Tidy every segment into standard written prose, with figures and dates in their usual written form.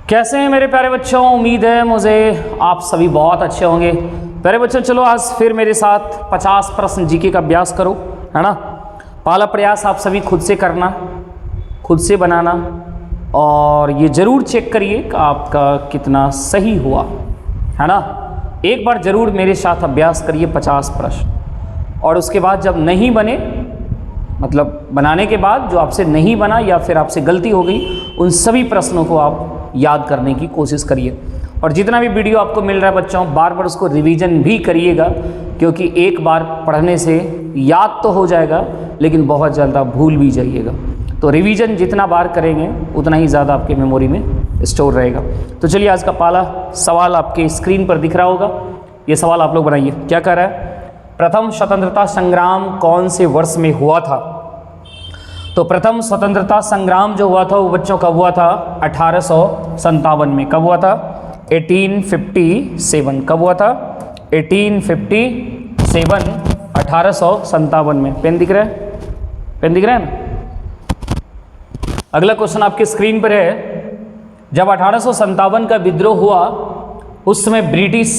कैसे हैं मेरे प्यारे बच्चों। उम्मीद है मुझे आप सभी बहुत अच्छे होंगे। प्यारे बच्चों चलो आज फिर मेरे साथ 50 प्रश्न जीके का अभ्यास करो, है ना। पहला प्रयास आप सभी खुद से करना, खुद से बनाना और ये ज़रूर चेक करिए कि आपका कितना सही हुआ, है ना। एक बार ज़रूर मेरे साथ अभ्यास करिए 50 प्रश्न और उसके बाद जब नहीं बने, मतलब बनाने के बाद जो आपसे नहीं बना या फिर आपसे गलती हो गई, उन सभी प्रश्नों को आप याद करने की कोशिश करिए। और जितना भी वीडियो आपको मिल रहा है बच्चों, बार बार उसको रिवीजन भी करिएगा, क्योंकि एक बार पढ़ने से याद तो हो जाएगा लेकिन बहुत ज़्यादा भूल भी जाइएगा। तो रिवीजन जितना बार करेंगे उतना ही ज़्यादा आपके मेमोरी में स्टोर रहेगा। तो चलिए आज का पहला सवाल आपके स्क्रीन पर दिख रहा होगा। ये सवाल आप लोग बनाइए। क्या कह रहा है? प्रथम स्वतंत्रता संग्राम कौन से वर्ष में हुआ था? तो प्रथम स्वतंत्रता संग्राम जो हुआ था वो बच्चों कब हुआ था? 1857 में। कब हुआ था? 1857। कब हुआ था? 1857, 1857 में। पेन दिख रहा है? पेन दिख रहा है ना? अगला क्वेश्चन आपके स्क्रीन पर है। जब 1857 का विद्रोह हुआ उस समय ब्रिटिश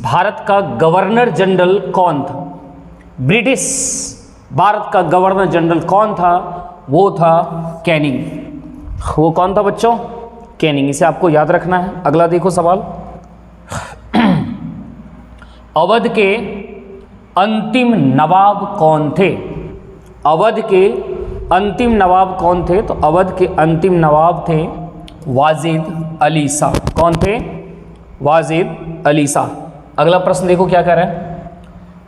भारत का गवर्नर जनरल कौन था? ब्रिटिश भारत का गवर्नर जनरल कौन था? वो था कैनिंग। वो कौन था बच्चों? कैनिंग। इसे आपको याद रखना है। अगला देखो सवाल। अवध के अंतिम नवाब कौन थे? अवध के अंतिम नवाब कौन थे? तो अवध के अंतिम नवाब थे वाजिद अली शाह। कौन थे? वाजिद अली शाह। अगला प्रश्न देखो क्या कह रहा है।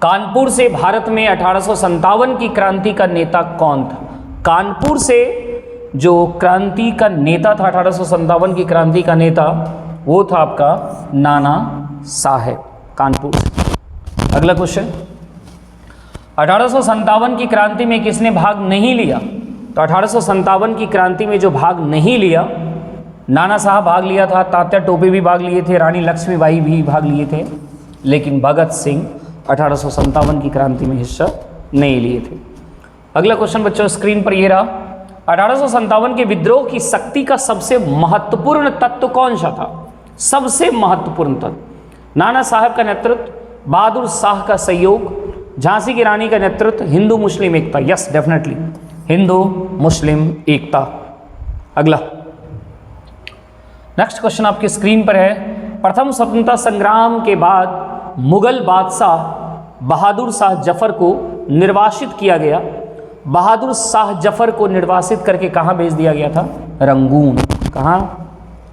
कानपुर से भारत में 1857 की क्रांति का नेता कौन था? कानपुर से जो क्रांति का नेता था, 1857 की क्रांति का नेता, वो था आपका नाना साहेब, कानपुर से। अगला क्वेश्चन। 1857 की क्रांति में किसने भाग नहीं लिया? तो 1857 की क्रांति में जो भाग नहीं लिया, नाना साहब भाग लिया था, तात्या टोपे भी भाग लिए थे, रानी लक्ष्मीबाई भी भाग लिए थे, लेकिन भगत सिंह 1857 की क्रांति में हिस्सा नहीं लिए थे। अगला क्वेश्चन बच्चों स्क्रीन पर ये रहा। 1857 के विद्रोह की शक्ति का सबसे महत्वपूर्ण तत्व कौन सा था? सबसे महत्वपूर्ण तत्व। नाना साहब का नेतृत्व, बहादुर शाह का सहयोग, झांसी की रानी का नेतृत्व, हिंदू मुस्लिम एकता। यस डेफिनेटली हिंदू मुस्लिम एकता। अगला नेक्स्ट क्वेश्चन आपकी स्क्रीन पर है। प्रथम स्वतंत्रता संग्राम के बाद मुगल बादशाह बहादुर शाह जफर को निर्वासित किया गया। बहादुर शाह जफर को निर्वासित करके कहाँ भेज दिया गया था? रंगून। कहाँ?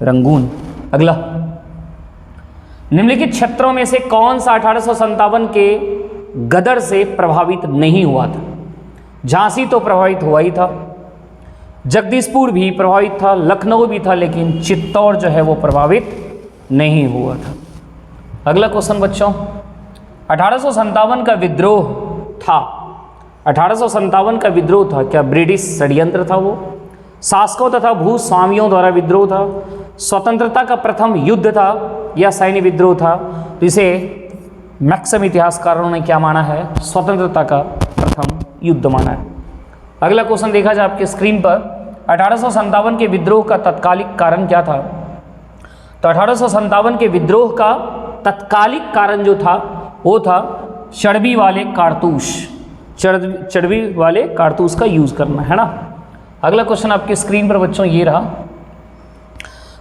रंगून। अगला, निम्नलिखित क्षेत्रों में से कौन सा 1857 के गदर से प्रभावित नहीं हुआ था? झांसी तो प्रभावित हुआ ही था, जगदीशपुर भी प्रभावित था, लखनऊ भी था, लेकिन चित्तौड़ जो है वो प्रभावित नहीं हुआ था। अगला क्वेश्चन बच्चों, 1857 का विद्रोह था, 1857 का विद्रोह था, क्या ब्रिटिश षड्यंत्र था? वो शासकों तथा भूस्वामियों द्वारा विद्रोह था, स्वतंत्रता का प्रथम युद्ध था या सैन्य विद्रोह था? तो इसे मैक्सिमम इतिहासकारों ने क्या माना है? स्वतंत्रता का प्रथम युद्ध माना है। अगला क्वेश्चन देखा जाए आपके स्क्रीन पर। 1857 के विद्रोह का तत्कालिक कारण क्या था? तो 1857 के विद्रोह का तत्कालिक कारण जो था वो था चर्बी वाले कारतूस, चर्बी वाले कारतूस का यूज करना, है ना। अगला क्वेश्चन आपके स्क्रीन पर बच्चों ये रहा।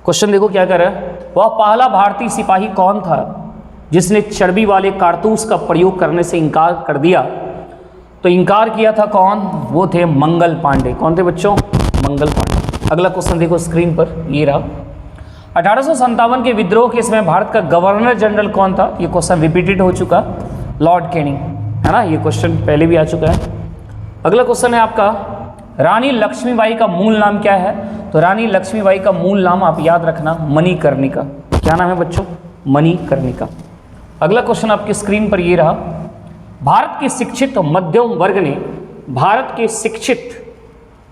क्वेश्चन देखो क्या कर रहा है। वह पहला भारतीय सिपाही कौन था जिसने चर्बी वाले कारतूस का प्रयोग करने से इनकार कर दिया? तो इनकार किया था कौन? वो थे मंगल पांडे। कौन थे बच्चों? मंगल पांडे। अगला क्वेश्चन देखो स्क्रीन पर ये रहा। 1857 के विद्रोह के समय भारत का गवर्नर जनरल कौन था? ये क्वेश्चन रिपीटेड हो चुका, लॉर्ड कैनिंग, है ना। ये क्वेश्चन पहले भी आ चुका है। अगला क्वेश्चन है आपका, रानी लक्ष्मीबाई का मूल नाम क्या है? तो रानी लक्ष्मीबाई का मूल नाम आप याद रखना, मणिकर्णिका। क्या नाम है बच्चों? मणिकर्णिका। अगला क्वेश्चन आपकी स्क्रीन पर ये रहा। भारत के शिक्षित मध्यम वर्ग ने, भारत के शिक्षित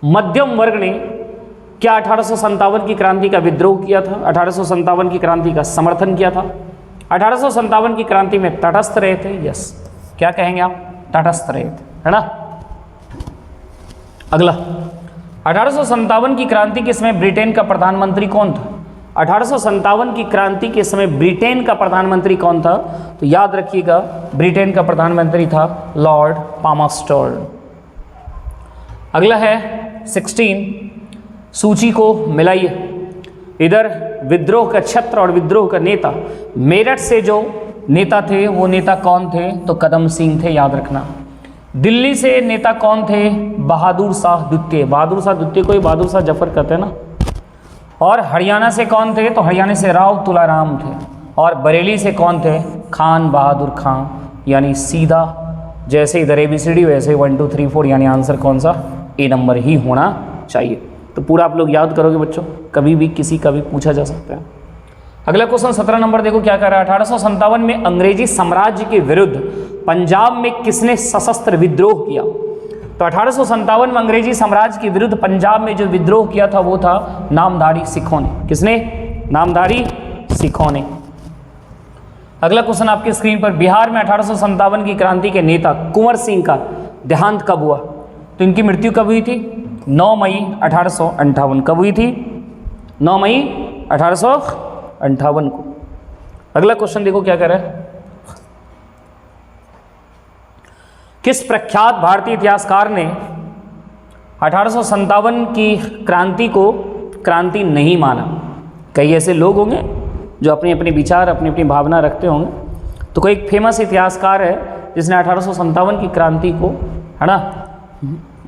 मध्यम वर्ग ने क्या 1857 की क्रांति का विद्रोह किया था? 1857 की क्रांति का समर्थन किया था? 1857 की क्रांति में तटस्थ रहे थे? यस, क्या कहेंगे आप? तटस्थ रहे थे, है ना। अगला, 1857 की क्रांति के समय ब्रिटेन का प्रधानमंत्री कौन था? 1857 की क्रांति के समय ब्रिटेन का प्रधानमंत्री कौन था? तो याद रखिएगा, ब्रिटेन का प्रधानमंत्री था लॉर्ड पामस्टर्न। अगला है 16, सूची को मिलाइए। इधर विद्रोह का छत्र और विद्रोह का नेता, मेरठ से जो नेता थे वो नेता कौन थे? तो कदम सिंह थे, याद रखना। दिल्ली से नेता कौन थे? बहादुर शाह द्वितीय। बहादुर शाह द्वितीय को ही बहादुर शाह जफर कहते हैं ना। और हरियाणा से कौन थे? तो हरियाणा से राव तुलाराम थे। और बरेली से कौन थे? खान बहादुर खान। यानी सीधा जैसे इधर ABCD वैसे 1 2 3 4, यानी आंसर कौन सा? ए नंबर ही होना चाहिए। तो पूरा आप लोग याद करोगे बच्चों, कभी भी किसी का भी पूछा जा सकता है। अगला क्वेश्चन 17 नंबर देखो क्या कर रहा है। 1857 में अंग्रेजी साम्राज्य के विरुद्ध पंजाब में किसने सशस्त्र विद्रोह किया? तो 1857 में अंग्रेजी साम्राज्य के विरुद्ध पंजाब में जो विद्रोह किया था वो था नामधारी सिखों ने। किसने? नामधारी सिखों ने। अगला क्वेश्चन आपके स्क्रीन पर, बिहार में 1857 की क्रांति के नेता कुंवर सिंह का देहांत कब हुआ? तो इनकी मृत्यु कब हुई थी? 9 मई 1858। कब हुई थी? 9 मई 1858 को। अगला क्वेश्चन देखो क्या कह रहा है। किस प्रख्यात भारतीय इतिहासकार ने 1857 की क्रांति को क्रांति नहीं माना? कई ऐसे लोग होंगे जो अपने अपने विचार, अपनी अपनी भावना रखते होंगे। तो कोई एक फेमस इतिहासकार है जिसने 1857 की क्रांति को, है ना,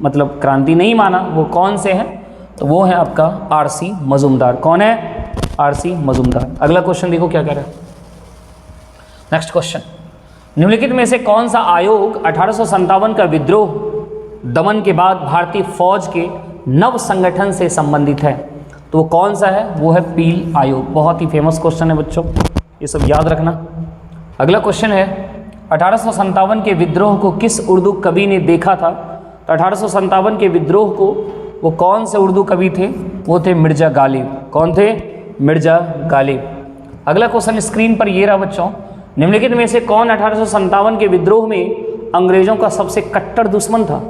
मतलब क्रांति नहीं माना। वो कौन से हैं? तो वो है आपका RC मजूमदार। कौन है? RC मजूमदार। अगला क्वेश्चन देखो क्या कह रहा है। नेक्स्ट क्वेश्चन, निम्नलिखित में से कौन सा आयोग 1857 का विद्रोह दमन के बाद भारतीय फौज के नव संगठन से संबंधित है? तो वो कौन सा है? वो है पील आयोग। बहुत ही फेमस क्वेश्चन है बच्चों, ये सब याद रखना। अगला क्वेश्चन है, 1857 के विद्रोह को किस उर्दू कवि ने देखा था? तो 1857 के विद्रोह को वो कौन से उर्दू कवि थे? वो थे मिर्जा गालिब। कौन थे? मिर्जा गालिब। अगला क्वेश्चन स्क्रीन पर ये रहा बच्चों, निम्नलिखित में से कौन 1857 के विद्रोह में अंग्रेजों का सबसे कट्टर दुश्मन था?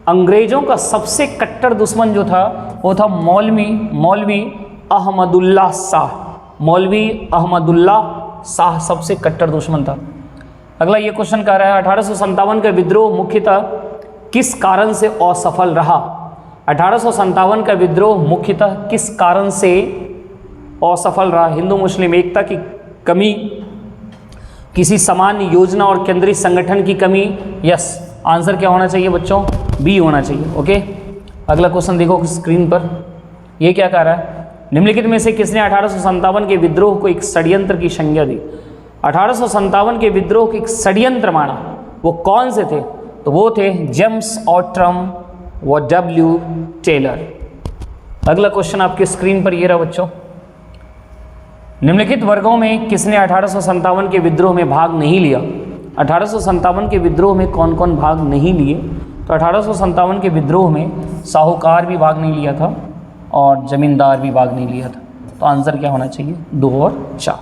अंग्रेजों का सबसे कट्टर दुश्मन जो था वो था मौलवी अहमदुल्ला शाह। मौलवी अहमदुल्ला शाह सबसे कट्टर दुश्मन था। अगला ये क्वेश्चन कह रहा है, 1857 का विद्रोह मुख्यतः किस कारण से असफल रहा? 1857 का विद्रोह मुख्यतः किस कारण से असफल रहा? हिंदू मुस्लिम एकता की कमी, किसी सामान्य योजना और केंद्रीय संगठन की कमी? यस, आंसर क्या होना चाहिए बच्चों? बी होना चाहिए। ओके, अगला क्वेश्चन देखो स्क्रीन पर, ये क्या कह रहा है, निम्नलिखित में से किसने 1857 के विद्रोह को एक षड्यंत्र की संज्ञा दी? 1857 के विद्रोह को एक षड्यंत्र माना, वो कौन से थे? तो वो थे जेम्स ऑट्रम व W टेलर। अगला क्वेश्चन आपके स्क्रीन पर ये रहा बच्चों, निम्नलिखित वर्गों में किसने 1857 के विद्रोह में भाग नहीं लिया? 1857 के विद्रोह में कौन कौन भाग नहीं लिए? तो 1857 के विद्रोह में साहूकार भी भाग नहीं लिया था और जमींदार भी भाग नहीं लिया था। तो आंसर क्या होना चाहिए? 2 और 4।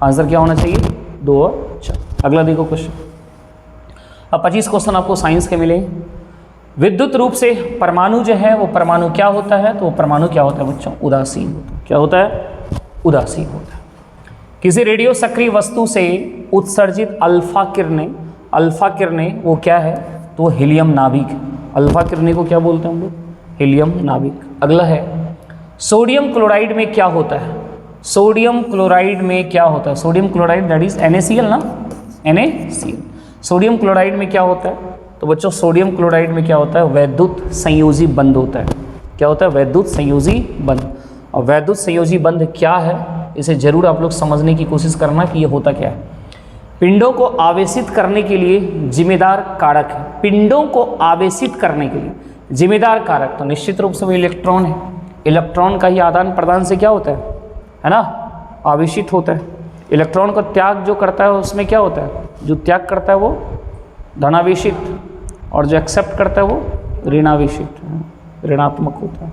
आंसर क्या होना चाहिए? 2 और 4। अगला देखो क्वेश्चन, अब 25 क्वेश्चन आपको साइंस के मिले। विद्युत रूप से परमाणु जो है वो परमाणु क्या होता है? तो वो परमाणु क्या होता है बच्चों? उदासीन होता है। क्या होता है? उदासीन होता है। किसी रेडियो सक्रिय वस्तु से उत्सर्जित अल्फा किरणें वो क्या है? तो हीलियम नाभिक। अल्फा किरणें को क्या बोलते हैं हम लोग? हीलियम नाभिक। अगला है, सोडियम क्लोराइड में क्या होता है? सोडियम क्लोराइड में क्या होता है? Sodium chloride that is NaCl ना, NaCl। सोडियम क्लोराइड में क्या होता है? तो बच्चों सोडियम क्लोराइड में क्या होता है? वैद्युत संयोजी बंध होता है। क्या होता है? वैद्युत संयोजी बंध। और वैद्युत संयोजी बंध क्या है, इसे जरूर आप लोग समझने की कोशिश करना कि ये होता क्या है। पिंडों को आवेशित करने के लिए जिम्मेदार कारक है। पिंडों को आवेशित करने के लिए जिम्मेदार कारक तो निश्चित रूप से वो इलेक्ट्रॉन है। इलेक्ट्रॉन का ही आदान प्रदान से क्या होता है ना, आवेशित होता है। इलेक्ट्रॉन का त्याग जो करता है उसमें क्या होता है? जो त्याग करता है वो धनावेशित और जो एक्सेप्ट करता है वो ऋणावेशित, ऋणात्मक होता है।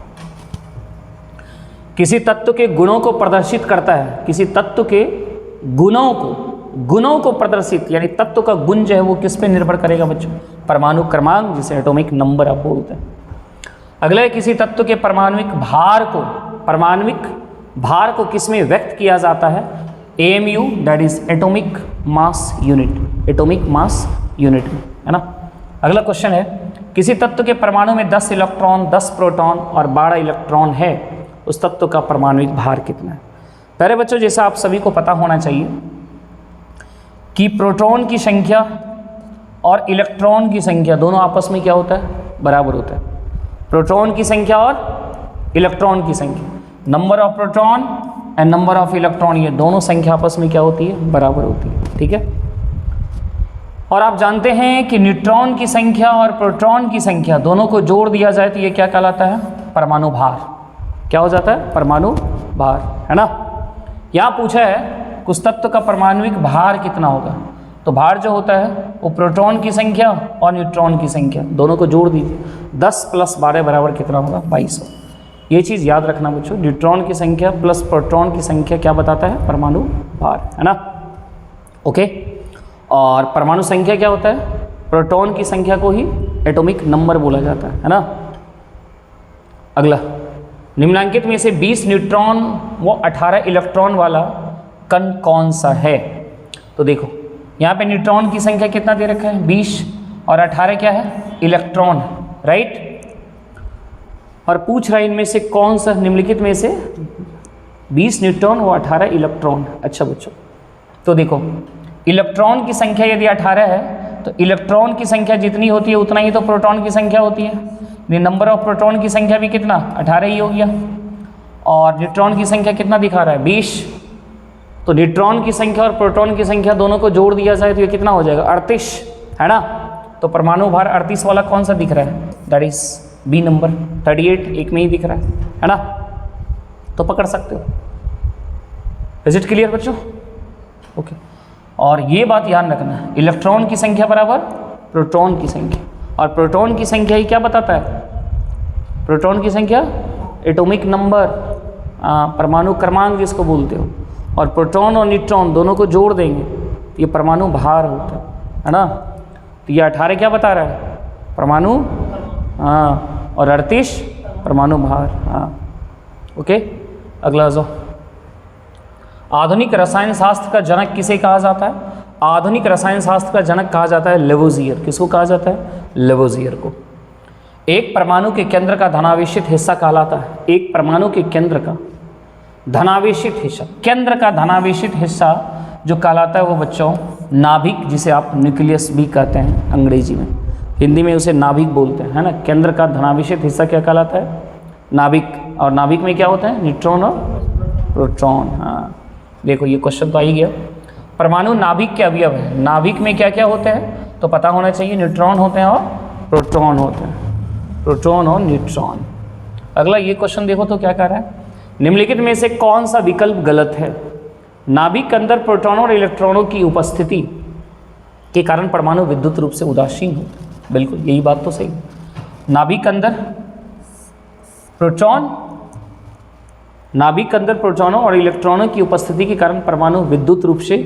किसी तत्व के गुणों को प्रदर्शित करता है। किसी तत्व के गुणों को प्रदर्शित, यानी तत्व का गुण जो है वो किस पे निर्भर करेगा बच्चों? परमाणु क्रमांक, जिसे एटॉमिक नंबर आप बोलते हैं। अगला है, किसी तत्व के परमाणुविक भार को किस में व्यक्त किया जाता है? AMU, that is atomic mass unit, atomic mass unit में, है ना। अगला क्वेश्चन है, किसी तत्व के परमाणु में 10 इलेक्ट्रॉन, 10 प्रोटॉन और 12 इलेक्ट्रॉन है, उस तत्व का परमाणुिक भार कितना है? पहले बच्चों, जैसा आप सभी को पता होना चाहिए कि प्रोटॉन की संख्या और इलेक्ट्रॉन की संख्या दोनों आपस में क्या होता है? बराबर होता है। प्रोटॉन की संख्या और इलेक्ट्रॉन की संख्या, number of proton and number of electron, ये दोनों संख्या आपस में क्या होती है? बराबर होती है, ठीक है। और आप जानते हैं कि न्यूट्रॉन की संख्या और प्रोटॉन की संख्या दोनों को जोड़ दिया जाए तो ये क्या कहलाता है? परमाणु भार। क्या हो जाता है? परमाणु भार, है ना। यहाँ पूछा है कुछ तत्व का परमाणुिक भार कितना होगा, तो भार जो होता है वो प्रोटॉन की संख्या और न्यूट्रॉन की संख्या दोनों को जोड़ दीजिए, 10 + 12 बराबर कितना होगा? 2200। ये चीज़ याद रखना बच्चों, न्यूट्रॉन की संख्या प्लस प्रोटॉन की संख्या क्या बताता है? परमाणु भार, है ना। ओके, और परमाणु संख्या क्या होता है? प्रोटॉन की संख्या को ही एटॉमिक नंबर बोला जाता है ना। अगला, निम्नलिखित में से 20 न्यूट्रॉन व 18 इलेक्ट्रॉन वाला कण कौन सा है? तो देखो यहाँ पे न्यूट्रॉन की संख्या कितना दे रखा है? 20, और 18 क्या है? Electron, right. और पूछ रहा है इनमें से कौन सा, निम्नलिखित में से 20 न्यूट्रॉन व 18 इलेक्ट्रॉन। अच्छा बच्चों, तो देखो इलेक्ट्रॉन की संख्या यदि 18 है तो इलेक्ट्रॉन की संख्या जितनी होती है उतना ही तो प्रोटॉन की संख्या होती है। नंबर ऑफ प्रोटॉन की संख्या भी कितना? 18 ही हो गया। और न्यूट्रॉन की संख्या कितना दिखा रहा है? 20। तो न्यूट्रॉन की संख्या और प्रोटॉन की संख्या दोनों को जोड़ दिया जाए तो ये कितना हो जाएगा? 38, है ना। तो परमाणु भार 38 वाला कौन सा दिख रहा है? That is B number. 38 एक में ही दिख रहा है ना। तो पकड़ सकते हो। इज इट क्लियर बच्चों? ओके। और ये बात याद रखना, इलेक्ट्रॉन की संख्या बराबर प्रोटॉन की संख्या, और प्रोटॉन की संख्या ही क्या बताता है? प्रोटॉन की संख्या एटॉमिक नंबर, परमाणु क्रमांक जिसको बोलते हो, और प्रोटॉन और न्यूट्रॉन दोनों को जोड़ देंगे तो ये परमाणु भार होता है ना। तो ये 18 क्या बता रहा है? परमाणु, हाँ, और 38 परमाणु भार, हाँ। ओके, अगला जाओ। आधुनिक रसायन शास्त्र का जनक किसे कहा जाता है? आधुनिक रसायन शास्त्र का जनक कहा जाता है लेवोजियर। किसको कहा जाता है? लेवोजियर को। एक परमाणु के केंद्र का धनावेशित हिस्सा कहलाता है, एक परमाणु के केंद्र का धनावेशित हिस्सा, केंद्र का धनावेशित हिस्सा जो कहलाता है वो बच्चों नाभिक, जिसे आप न्यूक्लियस भी कहते हैं अंग्रेजी में, हिंदी में उसे नाभिक बोलते हैं, है ना। केंद्र का धनावेशित हिस्सा क्या कहलाता है? नाभिक। और नाभिक में क्या होता है? न्यूट्रॉन और प्रोटॉन। हाँ, देखो ये क्वेश्चन तो आ ही गया। परमाणु नाभिक के अवयव है, नाभिक में क्या क्या होते हैं तो पता होना चाहिए। न्यूट्रॉन होते हैं और प्रोटॉन होते हैं, प्रोटॉन और न्यूट्रॉन। अगला ये क्वेश्चन देखो तो क्या कह रहा है? निम्नलिखित में से कौन सा विकल्प गलत है? नाभिक के अंदर प्रोटॉनों और इलेक्ट्रॉनों की उपस्थिति के कारण परमाणु विद्युत रूप से उदासीन होते हैं। बिल्कुल यही बात तो सही। नाभिक के अंदर प्रोटॉन, नाभिक के अंदर प्रोटॉनों और इलेक्ट्रॉनों की उपस्थिति के कारण परमाणु विद्युत रूप से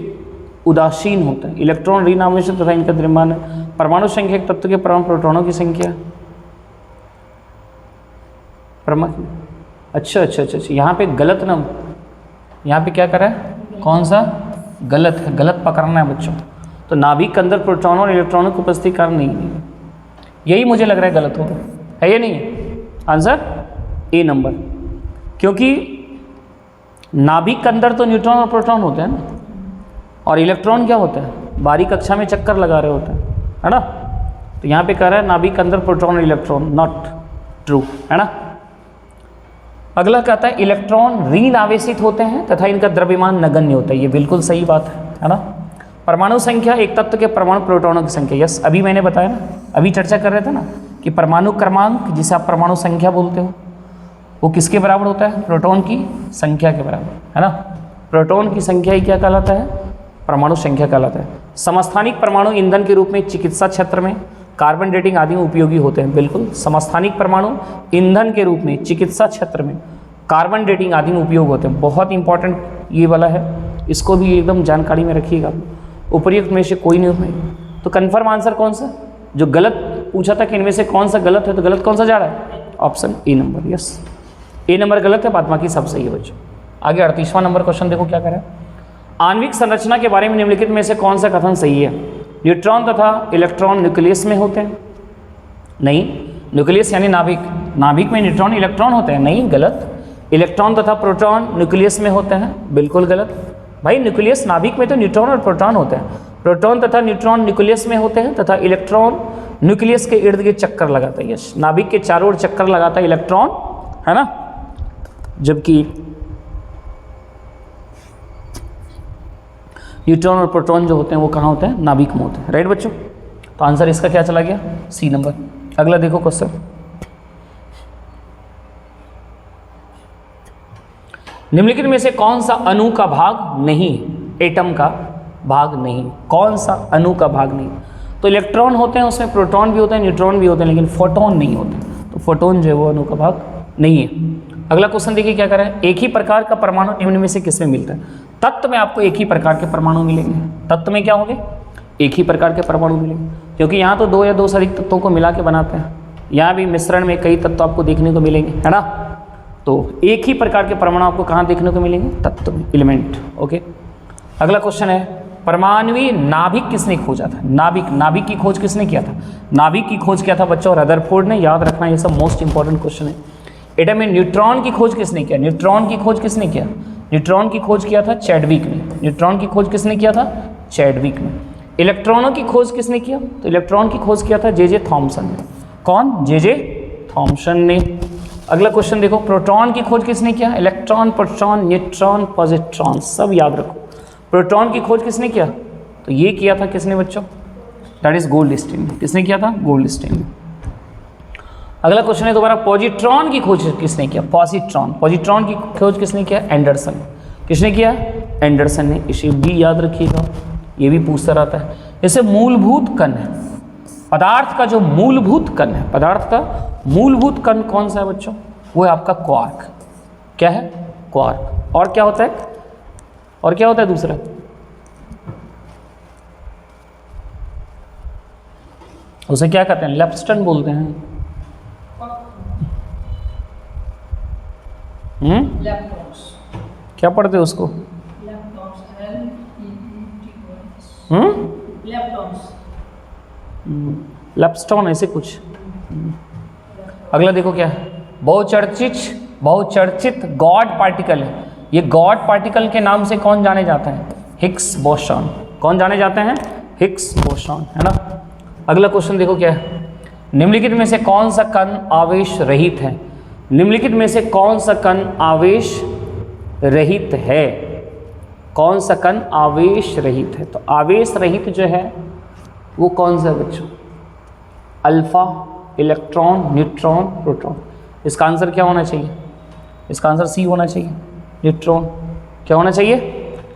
उदासीन होते हैं। इलेक्ट्रॉन ऋण आवेशित तथा इनका द्रव्यमान। परमाणु संख्या एक तत्व के परमाणु प्रोटॉनों की संख्या। अच्छा, यहाँ पे गलत ना, यहाँ पे क्या करा है? कौन सा गलत है? गलत पकड़ना है बच्चों। तो नाभिक के अंदर प्रोटॉनों और इलेक्ट्रॉनों की उपस्थिति कारण नहीं, यही मुझे लग रहा है गलत होगा, है ये नहीं है? Answer A number. क्योंकि नाभिक के अंदर तो न्यूट्रॉन और प्रोटॉन होते हैं ना, और इलेक्ट्रॉन क्या होता है? बाहरी कक्षा में चक्कर लगा रहे होते हैं, है ना। तो यहाँ पे कह रहा है नाभिक के अंदर प्रोटॉन और इलेक्ट्रॉन, नॉट ट्रू, है ना। अगला कहता है इलेक्ट्रॉन ऋण आवेशित होते हैं तथा इनका द्रव्यमान नगण्य होता है। ये बिल्कुल सही बात है ना। परमाणु संख्या एक तत्व के परमाणु प्रोटॉनों की संख्या। यस, अभी मैंने बताया ना, अभी चर्चा कर रहे थे ना कि परमाणु क्रमांक जिसे आप परमाणु संख्या बोलते हो वो किसके बराबर होता है? प्रोटॉन की संख्या के बराबर, है ना। प्रोटॉन की संख्या ही क्या कहलाता है? परमाणु संख्या कहलाता है। समस्थानिक परमाणु ईंधन के रूप में चिकित्सा क्षेत्र में, कार्बन डेटिंग आदि में उपयोगी होते हैं। बिल्कुल, समस्थानिक परमाणु ईंधन के रूप में चिकित्सा क्षेत्र में, कार्बन डेटिंग आदि में उपयोग होते हैं। बहुत इंपॉर्टेंट ये वाला है, इसको भी एकदम जानकारी में रखिएगा। उपर्युक्त में से कोई नहीं हो तो कन्फर्म आंसर कौन सा? जो गलत पूछा था कि इनमें से कौन सा गलत है, तो गलत कौन सा जा रहा है? Option A number. Yes, A number गलत है, बाद बाकी सब सही है बच्चों। आगे 38वां नंबर क्वेश्चन देखो क्या कह रहा है। आणविक संरचना के बारे में निम्नलिखित में से कौन सा कथन सही है? न्यूट्रॉन तथा इलेक्ट्रॉन न्यूक्लियस में होते हैं। नहीं, न्यूक्लियस यानी नाभिक, नाभिक में न्यूट्रॉन इलेक्ट्रॉन होते हैं। नहीं, गलत। इलेक्ट्रॉन तथा प्रोटॉन न्यूक्लियस में होते हैं। बिल्कुल गलत भाई, न्यूक्लियस नाभिक में तो न्यूट्रॉन और प्रोटॉन होते हैं। प्रोटॉन तथा न्यूट्रॉन न्यूक्लियस में होते हैं तथा इलेक्ट्रॉन न्यूक्लियस के इर्द गिर्द चक्कर लगाता है। यस, नाभिक के चारों ओर चक्कर लगाता है इलेक्ट्रॉन, है ना, जबकि न्यूट्रॉन और प्रोटॉन जो होते हैं वो कहाँ होते हैं? नाभिक में होते हैं। राइट बच्चों, तो आंसर इसका क्या चला गया? C number. अगला देखो क्वेश्चन। निम्नलिखित में से कौन सा अणु का भाग नहीं, एटम का भाग नहीं, कौन सा अणु का भाग नहीं? तो इलेक्ट्रॉन होते हैं, उसमें प्रोटॉन भी होते हैं, न्यूट्रॉन भी होते हैं, लेकिन फोटोन नहीं होते। तो फोटोन जो है वो अणु का भाग नहीं है। अगला क्वेश्चन देखिए क्या कर रहा है। एक ही प्रकार का परमाणु निम्न में से किसमें मिलता है? तत्व में आपको एक ही प्रकार के परमाणु मिलेंगे। तत्व में क्या होंगे? एक ही प्रकार के परमाणु मिलेंगे, क्योंकि यहाँ तो दो या दो से अधिक तत्वों को मिला के बनाते हैं। यहाँ भी मिश्रण में कई तत्व आपको देखने को मिलेंगे, है ना। तो एक ही प्रकार के परमाणु आपको कहाँ देखने को मिलेंगे? तत्व में, एलिमेंट। ओके, अगला क्वेश्चन है, परमाणुवीय नाभिक किसने खोजा था? नाभिक, नाभिक की खोज किसने किया था? नाभिक की खोज किया था बच्चों रदरफोर्ड ने। याद रखना, ये सब मोस्ट इंपॉर्टेंट क्वेश्चन है। एटम में न्यूट्रॉन की खोज किसने किया? न्यूट्रॉन की खोज किसने किया? न्यूट्रॉन की खोज किया था चैडविक ने। न्यूट्रॉन की खोज किसने किया था? चैडविक ने। इलेक्ट्रॉनों की खोज किसने किया? तो इलेक्ट्रॉन की खोज किया था जे थॉमसन ने। कौन? जे थॉमसन ने। अगला क्वेश्चन देखो, प्रोटॉन की खोज किसने किया? इलेक्ट्रॉन, प्रोटॉन, न्यूट्रॉन, पॉजिट्रॉन, सब याद रखो। प्रोटॉन की खोज किसने किया? तो ये किया था किसने बच्चों? That is Goldstein. किसने किया था? गोल्डस्टीन। अगला क्वेश्चन है दोबारा, पॉजिट्रॉन की खोज किसने किया? पॉजिट्रॉन। पॉजिट्रॉन की खोज किसने किया? एंडरसन। किसने किया? एंडरसन ने। इसे भी याद रखिएगा, ये भी पूछता रहता है। जैसे मूलभूत कण है, पदार्थ का जो मूलभूत कण है, पदार्थ का मूलभूत कण कौन सा है बच्चों? वो है आपका क्वार्क। क्या है? क्वार्क। और क्या होता है? और क्या होता है दूसरा? उसे क्या कहते हैं? लेप्स्टन बोलते हैं। क्या पढ़ते हो उसको? लेप्स्टोन, ऐसे कुछ। अगला देखो क्या है, बहुचर्चित गॉड पार्टिकल है। ये गॉड पार्टिकल के नाम से कौन जाने जाता है? Higgs boson. कौन जाने जाते हैं? हिग्स बोसॉन, है ना। अगला क्वेश्चन देखो क्या है, निम्नलिखित में से कौन सा कण आवेश रहित है? निम्नलिखित में से कौन सा कण आवेश रहित है? कौन सा कण आवेश रहित है? तो आवेश रहित जो है वो कौन सा है बच्चों? Alpha, electron, neutron, proton. इसका आंसर क्या होना चाहिए? इसका आंसर सी होना चाहिए, न्यूट्रॉन। क्या होना चाहिए?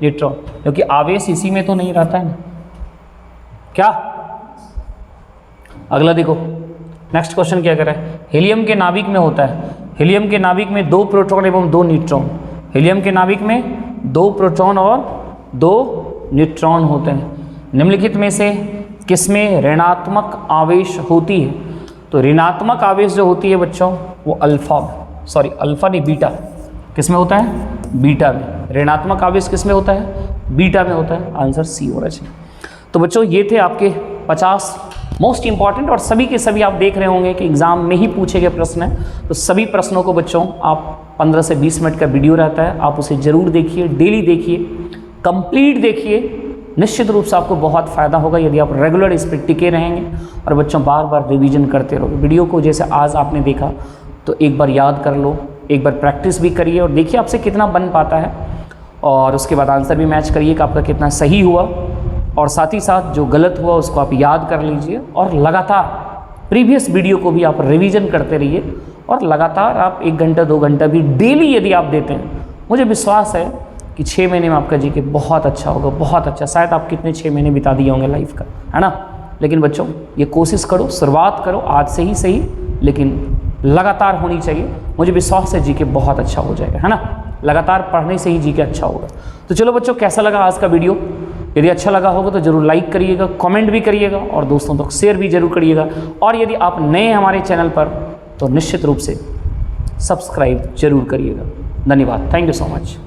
न्यूट्रॉन, क्योंकि आवेश इसी में तो नहीं रहता है ना। क्या? अगला देखो, नेक्स्ट क्वेश्चन क्या कर रहा है, हीलियम के नाभिक में होता है। हीलियम के नाभिक में 2 प्रोटॉन एवं 2 न्यूट्रॉन। हीलियम के नाभिक में 2 प्रोटॉन और 2 न्यूट्रॉन होते हैं। निम्नलिखित में से किसमें ऋणात्मक आवेश होती है? तो ऋणात्मक आवेश जो होती है बच्चों वो अल्फा नहीं, बीटा। किस में होता है? बीटा में। ऋणात्मक आवेश किस में होता है? बीटा में होता है। आंसर सी होना चाहिए। तो बच्चों ये थे आपके 50 मोस्ट इंपॉर्टेंट, और सभी के सभी आप देख रहे होंगे कि एग्जाम में ही पूछे गए प्रश्न हैं। तो सभी प्रश्नों को बच्चों आप 15 से 20 मिनट का वीडियो रहता है, आप उसे जरूर देखिए, डेली देखिए, कंप्लीट देखिए। निश्चित रूप से आपको बहुत फ़ायदा होगा यदि आप रेगुलर इस पर टिके रहेंगे और बच्चों बार बार रिवीजन करते रहोगे। वीडियो को जैसे आज आपने देखा तो एक बार याद कर लो, एक बार प्रैक्टिस भी करिए और देखिए आपसे कितना बन पाता है, और उसके बाद आंसर भी मैच करिए कि आपका कितना सही हुआ, और साथ ही साथ जो गलत हुआ उसको आप याद कर लीजिए। और लगातार प्रीवियस वीडियो को भी आप रिवीजन करते रहिए, और लगातार आप 1 घंटा 2 घंटा भी डेली यदि आप देते हैं, मुझे विश्वास है कि 6 महीने में आपका जीके बहुत अच्छा होगा, बहुत अच्छा। शायद आप कितने 6 महीने बिता दिए होंगे लाइफ का, है ना। लेकिन बच्चों ये कोशिश करो, शुरुआत करो आज से ही सही, लेकिन लगातार होनी चाहिए। मुझे विश्वास है जीके बहुत अच्छा हो जाएगा, है ना। लगातार पढ़ने से ही जीके अच्छा होगा। तो चलो बच्चों, कैसा लगा आज का वीडियो? यदि अच्छा लगा होगा तो जरूर लाइक करिएगा, कमेंट भी करिएगा, और दोस्तों तक शेयर भी जरूर करिएगा। और यदि आप नए हमारे चैनल पर तो निश्चित रूप से सब्सक्राइब जरूर करिएगा। धन्यवाद, थैंक यू सो मच।